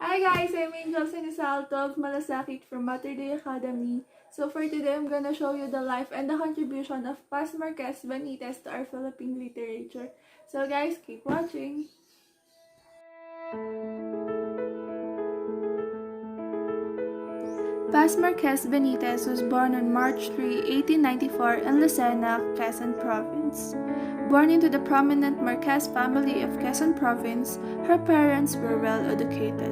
Hi guys, I'm Angel Sinisalto of Malasakit from Mater Dei Academy. So for today, I'm gonna show you the life and the contribution of PAZ MARQUEZ BENITEZ to our Philippine literature. So guys, keep watching! PAZ MARQUEZ BENITEZ was born on March 3, 1894 in Lucena, Quezon Province. Born into the prominent Marquez family of Quezon Province, her parents were well educated.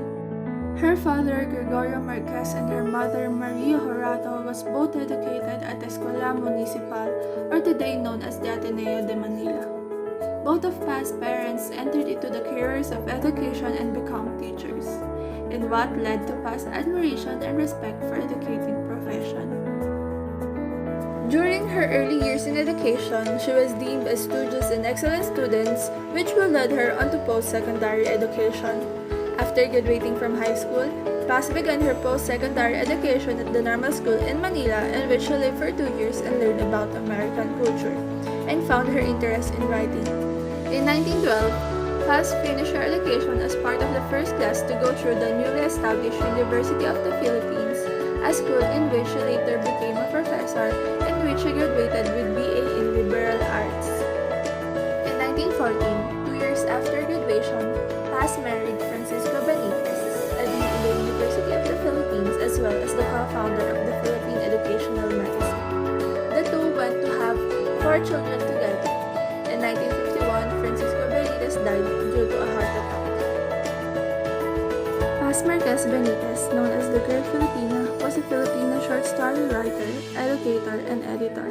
Her father, Gregorio Marquez, and her mother, Maria Horato, was both educated at Escuela Municipal, or today known as the Ateneo de Manila. Both of PAZ's parents entered into the careers of education and become teachers, in what led to PAZ's admiration and respect for educating profession. During her early years in education, she was deemed as studious and excellent students, which will lead her on to post-secondary education. After graduating from high school, PAZ began her post-secondary education at the Normal School in Manila, in which she lived for 2 years and learned about American culture, and found her interest in writing. In 1912, PAZ finished her education as part of the first class to go through the newly established University of the Philippines, a school in which she later became a professor, in which she graduated with BA in Liberal Arts. In 1914, 2 years after graduation, PAZ married Francisco Benitez, a dean in the University of the Philippines as well as the co-founder of the Philippine Educational Magazine. The two went to have 4 children together. In 1951, Francisco Benitez died due to a heart attack. PAZ MARQUEZ BENITEZ, known as the Girl Filipina, was a Filipino short story writer, educator, and editor.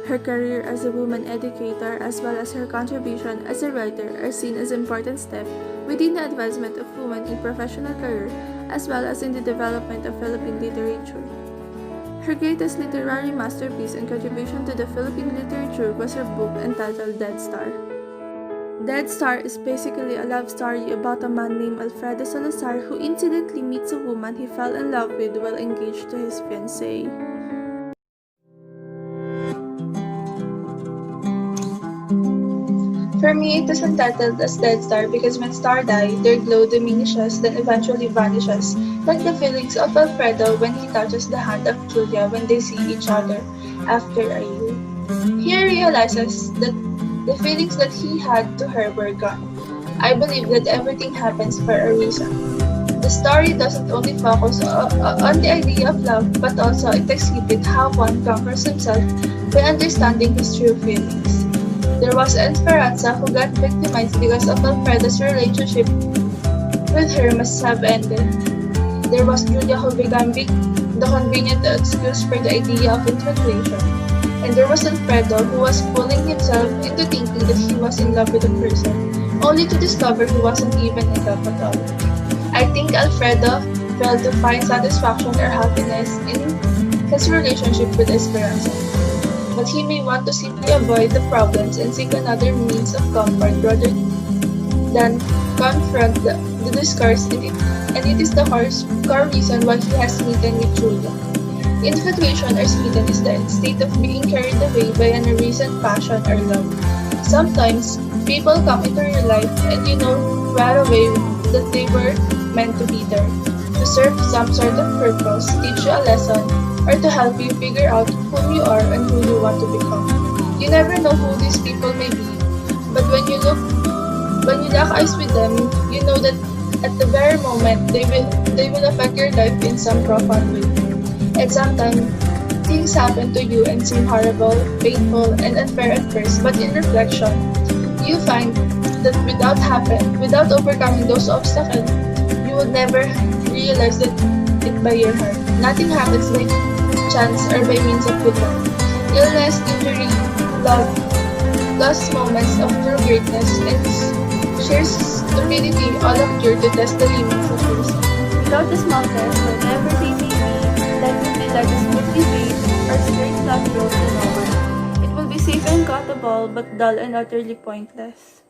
Her career as a woman educator as well as her contribution as a writer are seen as important steps within the advancement of women in professional career as well as in the development of Philippine literature. Her greatest literary masterpiece and contribution to the Philippine literature was her book entitled Dead Star. Dead Star is basically a love story about a man named Alfredo Salazar who incidentally meets a woman he fell in love with while engaged to his fiancée. For me, it is entitled as Dead Star because when stars die, their glow diminishes, then eventually vanishes, like the feelings of Alfredo when he touches the hand of Julia when they see each other after a year. He realizes that the feelings that he had to her were gone. I believe that everything happens for a reason. The story doesn't only focus on the idea of love, but also it exhibits how one conquers himself by understanding his true feelings. There was Esperanza who got victimized because of Alfredo's relationship with her must have ended. There was Julia who began the convenient excuse for the idea of infatuation. And there was Alfredo who was fooling himself into thinking that he was in love with a person, only to discover he wasn't even in love at all. I think Alfredo failed to find satisfaction or happiness in his relationship with Esperanza. But he may want to simply avoid the problems and seek another means of comfort rather than confront the discourse, and it is the core reason why he has smitten with Julia. Infatuation or smitten is the state of being carried away by an unreasoned passion or love. Sometimes, people come into your life and you know right away that they were meant to be there, to serve some sort of purpose, teach you a lesson, or to help you figure out whom you are and who you want to become. You never know who these people may be, but when you lock eyes with them, you know that at the very moment they will affect your life in some profound way. And sometimes things happen to you and seem horrible, painful, and unfair at first, but in reflection, you find that without overcoming those obstacles, you would never realize it by your heart. Nothing happens by chance or by means of good luck. Illness, injury, love, lost moments of true greatness, and sheer stupidity all occur to test the limits of yourself. Without the small test, whatever they may be, life will be like a smoothly paved or straight flat road to nowhere. It will be safe and comfortable, but dull and utterly pointless.